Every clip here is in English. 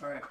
Alright,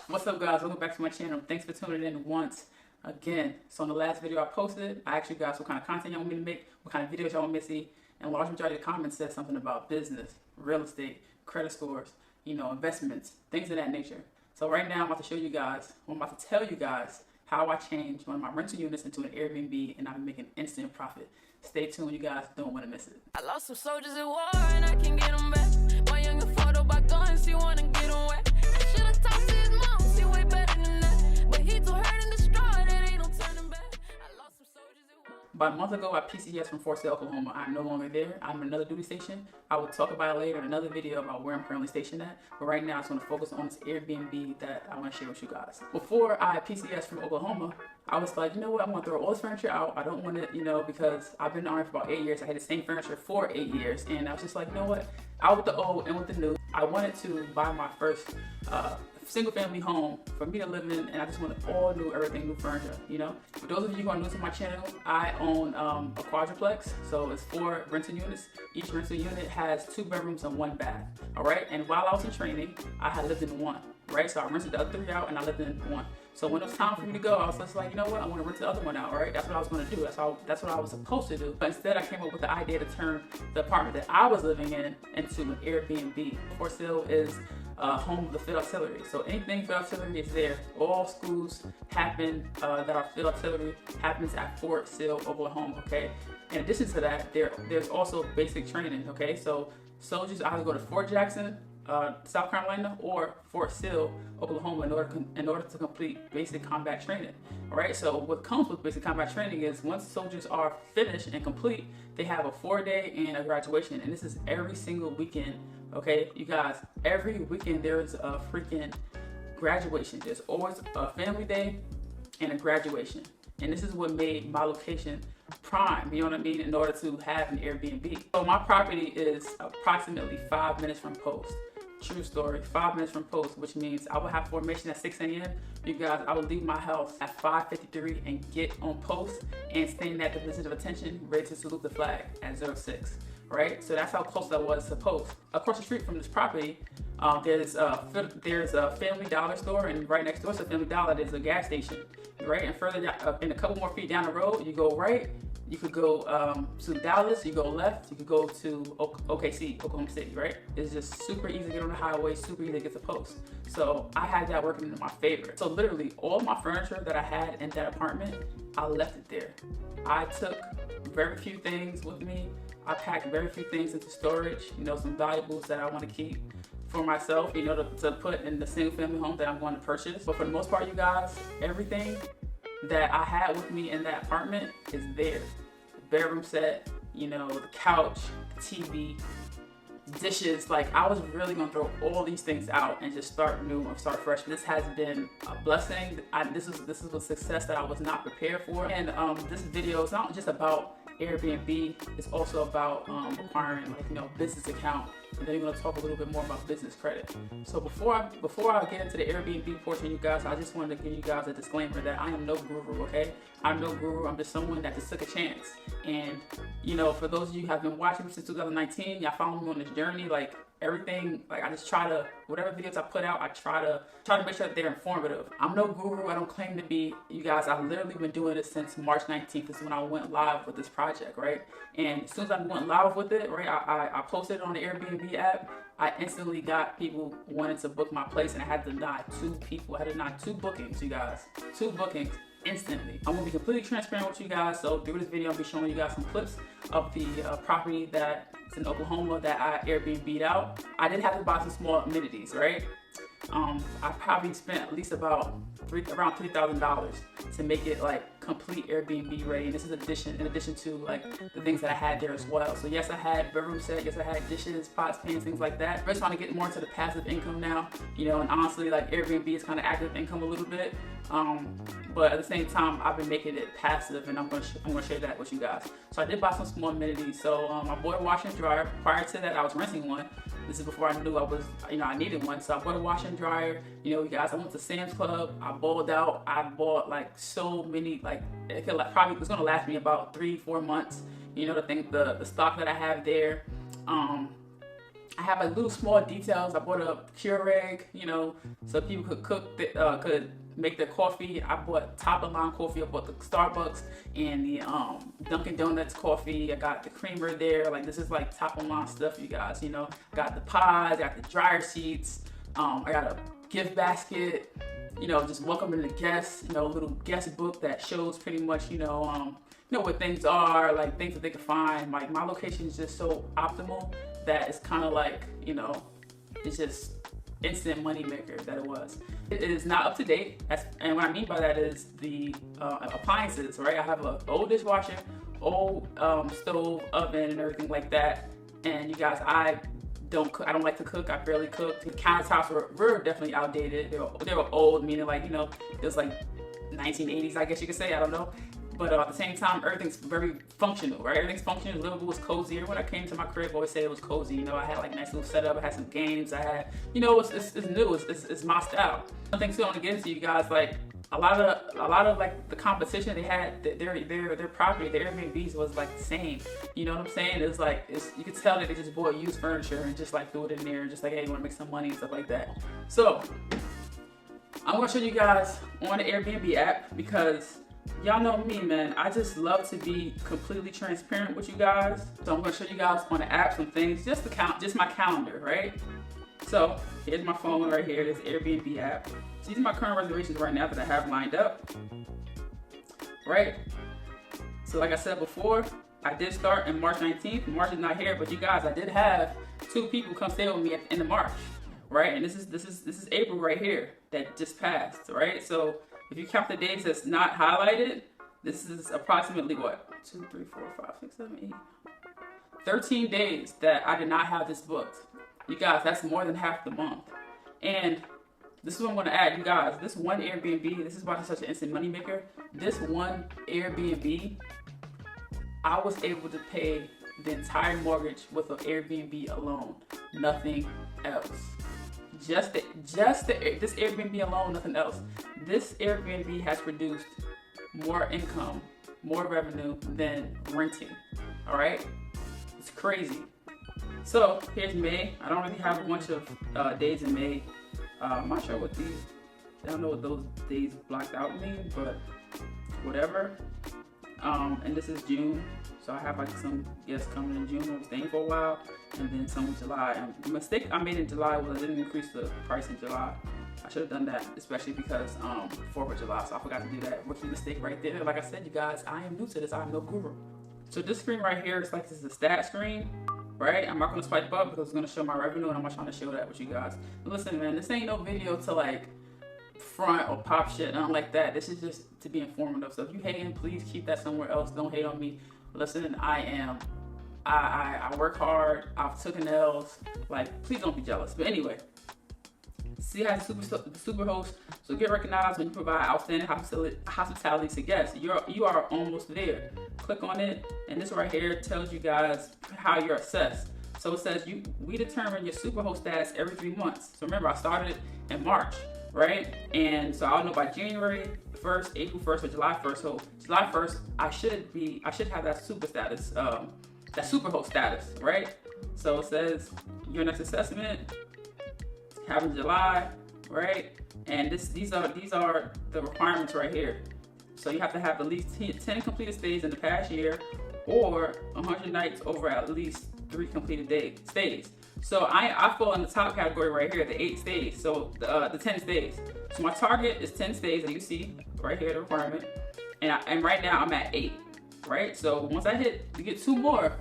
what's up guys, welcome back to my channel. Thanks for tuning in once again. So in the last video I posted, I asked you guys what kind of content y'all want me to make, what kind of videos y'all want me to see, and a large majority of the comments said something about business, real estate, credit scores, investments, things of that nature. So right now I'm about to show you guys, I'm about to tell you guys how I changed one of my rental units into an Airbnb and I'm making instant profit. Stay tuned, you guys don't want to miss it. I lost some soldiers at war and I can get them back. My younger photo by guns, he wanna get them wet. I should've talked to his mom, she way better than that. But he too hurt and distraught, that ain't no turning back. I lost some soldiers at war. About a month ago, I PCS from Fort Sill, Oklahoma. I'm no longer there. I'm in another duty station. I will talk about it later in another video about where I'm currently stationed at. But right now, I just want to focus on this Airbnb that I want to share with you guys. Before I PCS from Oklahoma, I was like, you know what? I'm going to throw all this furniture out. I don't want it, because I've been in the Army for about 8 years. I had the same furniture for 8 years. And I was just like, you know what? Out with the old and with the new. I wanted to buy my first single family home for me to live in, and I just wanted all new, everything new furniture, For those of you who are new to my channel, I own a quadruplex, so it's 4 rental units. Each rental unit has 2 bedrooms and 1 bath, all right? And while I was in training, I had lived in 1, right? So I rented the other 3 out and I lived in 1. So when it was time for me to go, I was just like, you know what? I want to rent the other one out, right? That's what I was going to do. That's what I was supposed to do. But instead, I came up with the idea to turn the apartment that I was living in into an Airbnb. Fort Sill is home of the field artillery. So anything field artillery is there. All schools happen that are field artillery happens at Fort Sill, Oklahoma, okay? In addition to that, there's also basic training, okay? So soldiers either go to Fort Jackson, South Carolina, or Fort Sill, Oklahoma, in order to complete basic combat training. All right. So what comes with basic combat training is once soldiers are finished and complete, they have a 4-day and a graduation, and this is every single weekend. Okay, you guys, every weekend there is a freaking graduation. There's always a family day and a graduation, and this is what made my location prime, you know what I mean, in order to have an Airbnb. So my property is approximately 5 minutes from post. True story, 5 minutes from post, which means I will have formation at 6 a.m. You guys, I will leave my house at 5:53 and get on post and stand at the position of attention, ready to salute the flag at 06. Right? So that's how close I was to post. Across the street from this property, there's a Family Dollar store, and right next door to Family Dollar, there's a gas station. Right? And further down, and a couple more feet down the road, you go right. You could go to Dallas, you go left, you could go to OKC, Oklahoma City, right? It's just super easy to get on the highway, super easy to get to post. So I had that working in my favor. So literally all my furniture that I had in that apartment, I left it there. I took very few things with me. I packed very few things into storage, some valuables that I want to keep for myself, to put in the single family home that I'm going to purchase. But for the most part, you guys, everything that I had with me in that apartment is there. The bedroom set, the couch, the TV, dishes. Like, I was really gonna throw all these things out and just start new and start fresh. This has been a blessing. This is a success that I was not prepared for. And this video is not just about Airbnb, it's also about acquiring business account, and then we're going to talk a little bit more about business credit. So before I get into the Airbnb portion, you guys, I just wanted to give you guys a disclaimer that I am no guru, okay? I'm no guru. I'm just someone that just took a chance. And for those of you who have been watching me since 2019, y'all follow me on this journey, like everything, like I just try to, whatever videos I put out, I try to make sure that they're informative. I'm no guru. I don't claim to be. You guys, I've literally been doing this since March 19th. This is when I went live with this project, right? And as soon as I went live with it, right, I posted it on the Airbnb app. I instantly got people wanting to book my place, and I had to deny 2 people. I had to deny 2 bookings, you guys. 2 bookings. Instantly. I'm gonna be completely transparent with you guys. So through this video, I'll be showing you guys some clips of the property that is in Oklahoma that I Airbnb'd out. I did have to buy some small amenities, right? I probably spent at least around $3,000 to make it like complete Airbnb ready. And this is in addition to like the things that I had there as well. So yes, I had bedroom set, yes, I had dishes, pots, pans, things like that. I'm just trying to get more into the passive income now, and honestly, like Airbnb is kind of active income a little bit. But at the same time, I've been making it passive, and I'm gonna share that with you guys. So I did buy some small amenities. So I bought a washer and dryer. Prior to that, I was renting one. This is before I knew I needed one. So I bought a washer and dryer. You guys, I went to Sam's Club. I balled out. I bought like so many, like it's gonna last me about 3-4 months. The stock that I have there. I have like little small details. I bought a Keurig, you know, so people could could make their coffee. I bought top of line coffee. I bought the Starbucks and the Dunkin' Donuts coffee. I got the creamer there. Like, this is like top of line stuff, you guys. You know, got the pies, got the dryer sheets. I got a gift basket. You know, just welcoming the guests. You know, a little guest book that shows pretty much, you know what things are, like things that they can find. Like, my location is just so optimal that it's kind of like, you know, it's just instant money maker that it was. It is not up to date, and what I mean by that is the appliances, right? I have an old dishwasher, old stove, oven, and everything like that. And you guys, I don't like to cook. I barely cook. The countertops were definitely outdated. They were old, meaning like, you know, it was like 1980s, I guess you could say. I don't know. But at the same time, everything's very functional, right? Everything's functional, livable, it's cozy. When I came to my crib, I always said it was cozy. You know, I had like nice little setup. I had some games. I had, you know, it's new. It's my style. One thing too, I want to get into, you guys, like a lot of like the competition they had, their property, their Airbnbs was like the same. You know what I'm saying? It's like you could tell that they just bought used furniture and just like threw it in there and just like, hey, you want to make some money and stuff like that. So I'm gonna show you guys on the Airbnb app, because y'all know me, man. I just love to be completely transparent with you guys. So I'm gonna show you guys on the app some things, just my calendar, right? So here's my phone right here, this Airbnb app. So these are my current reservations right now that I have lined up, right? So like I said before, I did start in March 19th. March is not here, but you guys, I did have 2 people come stay with me at the end of March, right? And this is April right here that just passed, right? So if you count the days that's not highlighted, this is approximately what? 2, 3, 4, 5, 6, 7, 8. 13 days that I did not have this booked. You guys, that's more than half the month. And this is what I'm going to add, you guys. This one Airbnb, this is why it's such an instant money maker. This one Airbnb, I was able to pay the entire mortgage with an Airbnb alone. Nothing else. Just this Airbnb alone, nothing else. This Airbnb has produced more income, more revenue than renting. All right, it's crazy. So here's May. I don't really have a bunch of days in May. I'm not sure what these. I don't know what those days blocked out mean, but whatever. And this is June. So I have like some guests coming in June. I'm staying for a while, and then some in July. And the mistake I made in July was I didn't increase the price in July. I should have done that, especially because 4th of July, so I forgot to do that. Rookie mistake right there. Like I said, you guys, I am new to this. I am no guru. So this screen right here is like, this is a stat screen, right? I'm not gonna swipe up because it's gonna show my revenue, and I'm not trying to show that with you guys. But listen, man, this ain't no video to like front or pop shit, nothing like that. This is just to be informative. So if you hating, please keep that somewhere else. Don't hate on me. Listen, I work hard. I've taken L's. Like, please don't be jealous. But anyway, see how the super host. So get recognized when you provide outstanding hospitality to guests. You are almost there. Click on it, and this right here tells you guys how you're assessed. So it says we determine your superhost status every 3 months. So remember, I started in March, right? And so I'll know by January 1st, April 1st, or July 1st. So July 1st, I should have that super status, that superhost status, right? So it says your next assessment happened in July, right? And these are the requirements right here. So you have to have at least 10 completed stays in the past year, or 100 nights over at least 3 completed stays. So I fall in the top category right here, the 8 stays. So the 10 stays. So my target is 10 stays, as you see right here, the requirement. And right now I'm at 8, right? So once I get 2 more,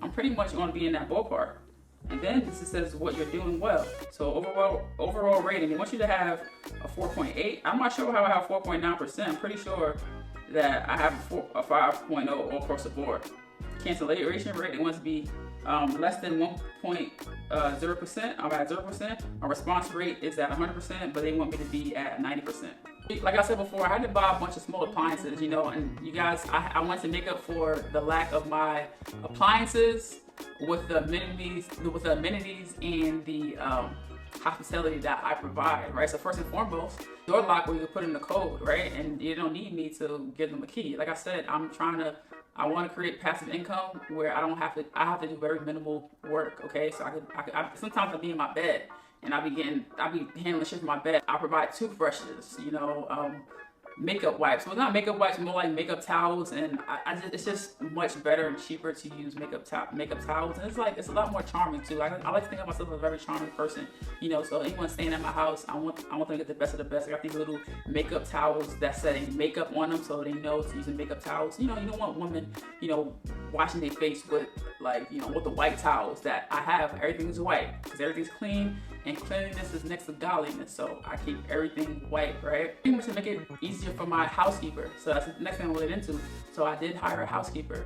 I'm pretty much going to be in that ballpark. And then this says what you're doing well. So overall rating, they want you to have a 4.8. I'm not sure how I have 4.9%. I'm pretty sure that I have a 5.0 all across the board. Cancellation rate, they want to be less than 1.0%. I'm at 0%. My response rate is at 100%, but they want me to be at 90%. Like I said before, I had to buy a bunch of small appliances, you know, and you guys, I want to make up for the lack of my appliances with the amenities and the hospitality that I provide, right? So first and foremost, door lock where you can put in the code, right? And you don't need me to give them a key. Like I said, I'm trying to I want to create passive income where I have to do very minimal work. Okay, so sometimes I'll be in my bed and I'll be handling shit from my bed. I provide toothbrushes, makeup wipes. Well, not makeup wipes, more like makeup towels, and it's just much better and cheaper to use makeup towels, and it's a lot more charming too. I like to think of myself as a very charming person, so anyone staying at my house, I want them to get the best of the best. I got these little makeup towels that say makeup on them, so they know it's using makeup towels. You don't want women, washing their face with with the white towels that I have. Everything is white because everything's clean. And cleanliness is next to godliness, so I keep everything white, right? Pretty much to make it easier for my housekeeper. So that's the next thing I'm gonna get into. So I did hire a housekeeper,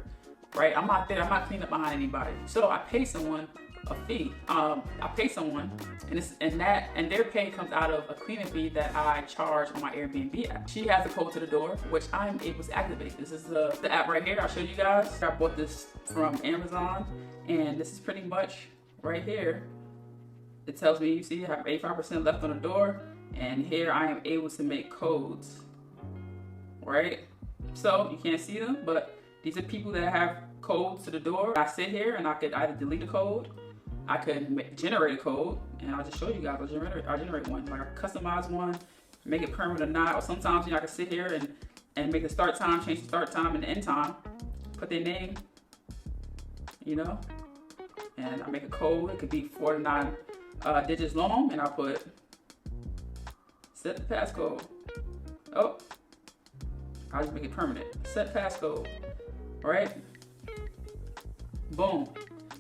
right? I'm not cleaning up behind anybody. So I pay someone a fee. I pay someone, and their pay comes out of a cleaning fee that I charge on my Airbnb app. She has a code to the door, which I'm able to activate. This is the app right here. I'll show you guys. I bought this from Amazon, and this is pretty much right here. It tells me, you see, I have 85% left on the door, and here I am able to make codes, right? So you can't see them, but these are people that have codes to the door. I sit here and I could either delete a code, I could generate a code, and I'll just show you guys. I'll generate one, like I customize one, make it permanent or not. Or sometimes I can sit here and make the start time, change the start time and the end time, put their name, and I make a code. It could be 4 to 9 digits long, and I'll put set the passcode. Oh, I'll just make it permanent. Set passcode, right? Boom.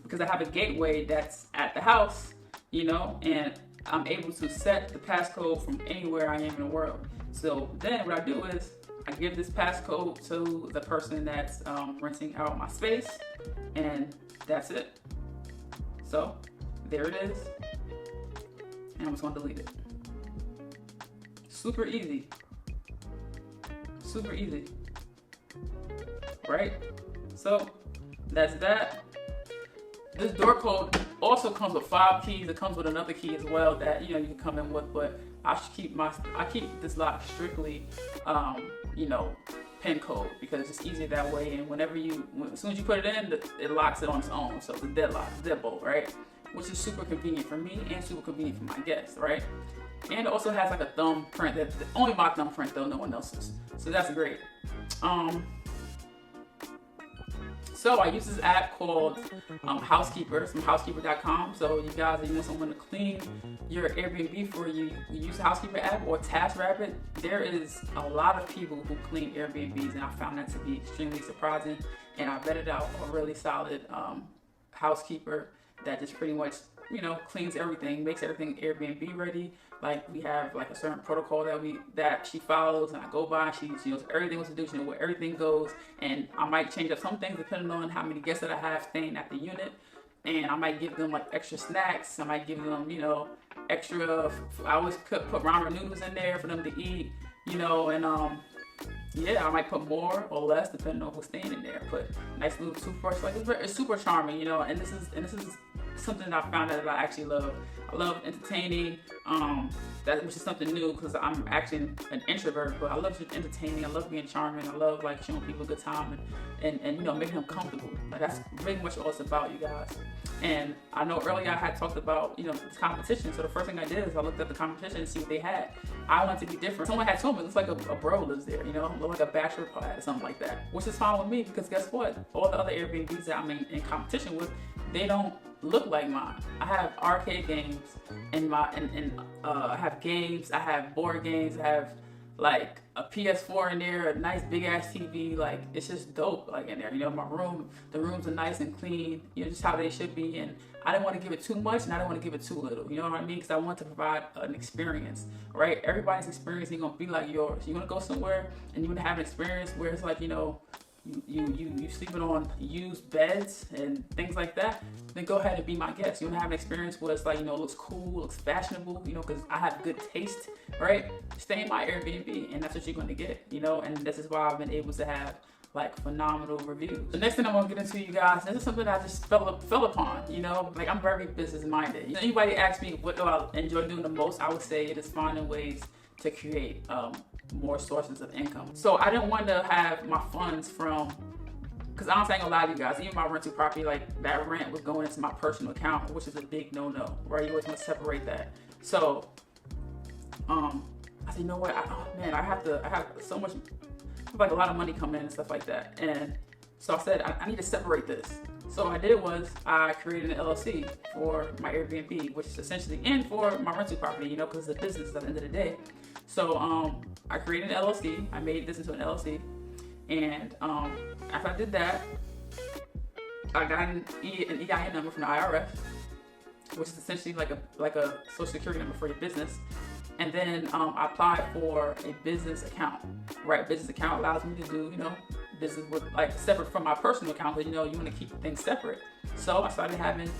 Because I have a gateway that's at the house, and I'm able to set the passcode from anywhere I am in the world. So then what I do is I give this passcode to the person that's renting out my space, and that's it. So there it is. And I'm just gonna delete it. Super easy. Super easy. Right? So that's that. This door code also comes with 5 keys. It comes with another key as well that you can come in with, but I keep this lock strictly pin code because it's easier that way, and as soon as you put it in, it locks it on its own. So it's a deadbolt, right? Which is super convenient for me and super convenient for my guests, right? And it also has like a thumbprint that's only my thumbprint though, no one else's. So that's great. So I use this app called Housekeeper from housekeeper.com. So you guys, if you want someone to clean your Airbnb for you, you use the Housekeeper app or TaskRabbit. There is a lot of people who clean Airbnbs, and I found that to be extremely surprising. And I vetted out a really solid housekeeper that just pretty much, cleans everything, makes everything Airbnb ready. Like we have like a certain protocol that she follows, and I go by. She knows everything what to do. She knows where everything goes, and I might change up some things depending on how many guests that I have staying at the unit. And I might give them like extra snacks. I might give them, extra. I always put ramen noodles in there for them to eat, and yeah, I might put more or less depending on who's staying in there. Put nice little toothbrush, it's super charming, and this is something that I found that I actually love. I love entertaining, which is something new because I'm actually an introvert, but I love just entertaining. I love being charming. I love showing people a good time and making them comfortable. Like that's pretty much all it's about, you guys. And I know earlier I had talked about this competition. So the first thing I did is I looked at the competition to see what they had. I wanted to be different. Someone had told me it looks like a bro lives there, look like a bachelor party or something like that, which is fine with me because guess what? All the other Airbnbs that I'm in competition with, they don't look like mine. I have arcade games I have games, I have board games, I have like a PS4 in there, a nice big ass TV, like it's just dope in there. The rooms are nice and clean, just how they should be, and I didn't want to give it too much and I didn't want to give it too little, you know what I mean? Because I want to provide an experience, right? Everybody's experience ain't gonna be like yours. You wanna go somewhere and you wanna have an experience where it's like, you sleeping on used beds and things like that, then go ahead and be my guest. You want to have an experience where it's like, looks cool, looks fashionable, because I have good taste, right? Stay in my Airbnb and that's what you're going to get, and this is why I've been able to have phenomenal reviews. The next thing I'm gonna get into, you guys, this is something I just fell upon, I'm very business minded. Anybody asks me what do I enjoy doing the most, I would say it is finding ways to create more sources of income. So I didn't want to have my funds from Because honestly, I ain't gonna lie to you guys, even my rental property, like that rent was going into my personal account, which is a big no-no, right? You always want to separate that. So, I said, you know what? I have so much, like a lot of money coming in and stuff like that. And so I said, I need to separate this. So what I did was I created an LLC for my Airbnb, which is essentially in for my rental property, you know, because it's a business at the end of the day. So I created an LLC. I made this into an LLC. And after I did that, I got an EIN number from the IRS, which is essentially like a social security number for your business. And then I applied for a business account, right? Business account allows me to do, you know, business with like separate from my personal account, because you know you want to keep things separate. So I started having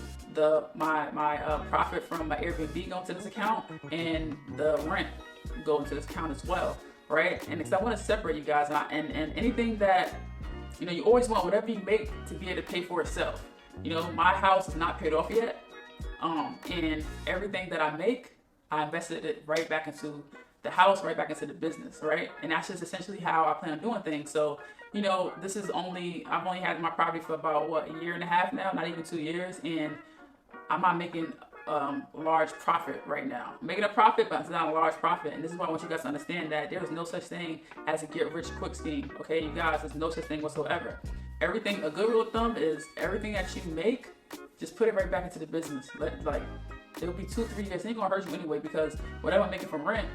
my profit from my Airbnb go into this account, and the rent go into this account as well, right? And because I want to separate you guys, and anything that, you know, you always want whatever you make to be able to pay for itself. You know, my house is not paid off yet, and everything that I make, I invested it right back into the house, right back into the business, right? And that's just essentially how I plan on doing things. So, you know, I've only had my property for about, a year and a half now, not even 2 years. And I'm not making large profit right now. I'm making a profit, but it's not a large profit. And this is why I want you guys to understand that there is no such thing as a get rich quick scheme. Okay, you guys, there's no such thing whatsoever. A good rule of thumb is everything that you make, just put it right back into the business. It'll be 2-3 years. It ain't gonna hurt you anyway, because whatever I'm making from rent,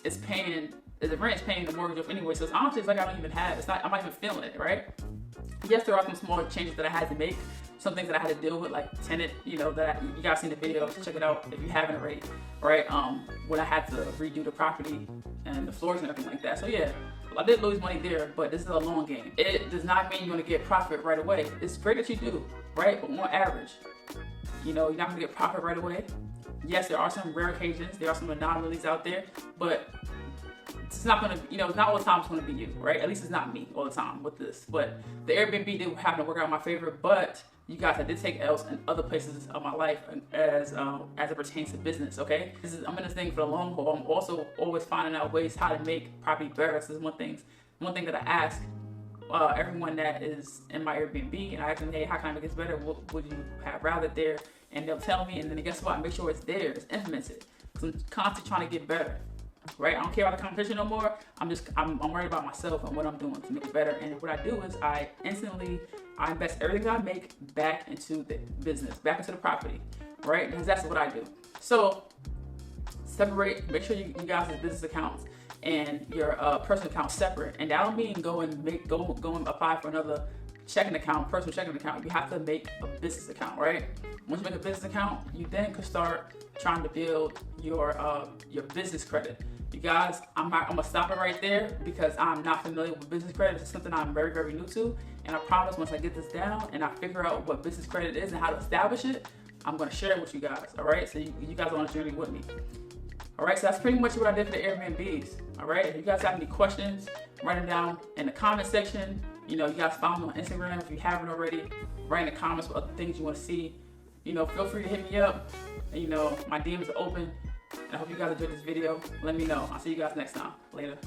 the rent is paying the mortgage off anyway. So it's honestly, it's like I don't even have. I'm not even feeling it, right? Yes, there are some small changes that I had to make. Some things that I had to deal with, like tenant, you know, you guys seen the video. Check it out if you haven't already, right? When I had to redo the property and the floors and everything like that. So yeah, I did lose money there, but this is a long game. It does not mean you're gonna get profit right away. It's great that you do, right? But on average, you know, you're not gonna get profit right away. Yes, there are some rare occasions, there are some anomalies out there, but it's not gonna, you know, not all the time it's gonna be you, right? At least it's not me all the time with this. But the Airbnb did happen to work out in my favor, but you guys, I did take L's in other places of my life as it pertains to business, okay? I'm in this thing for the long haul. I'm also always finding out ways how to make property better. This is one thing that I ask everyone that is in my Airbnb, and I ask them, hey, how can I make this better? What would you have rather there? And they'll tell me, and then guess what? I make sure it's there, it's implemented. Because I'm constantly trying to get better, right? I don't care about the competition no more. I'm worried about myself and what I'm doing to make it better. And what I do is I invest everything that I make back into the business, back into the property, right? Because that's what I do. So separate, make sure you guys' business accounts and your personal account separate. And that don't mean go and apply for another checking account, personal checking account. You have to make a business account, right? Once you make a business account, you then can start trying to build your business credit. You guys, I'm gonna stop it right there because I'm not familiar with business credit. It's something I'm very, very new to. And I promise once I get this down and I figure out what business credit is and how to establish it, I'm gonna share it with you guys, all right? So you guys are on a journey with me. All right, so that's pretty much what I did for the Airbnbs, all right? If you guys have any questions, write them down in the comment section. You know, you guys follow me on Instagram if you haven't already. Write in the comments what other things you want to see. You know, feel free to hit me up. And, you know, my DMs are open. And I hope you guys enjoyed this video. Let me know. I'll see you guys next time. Later.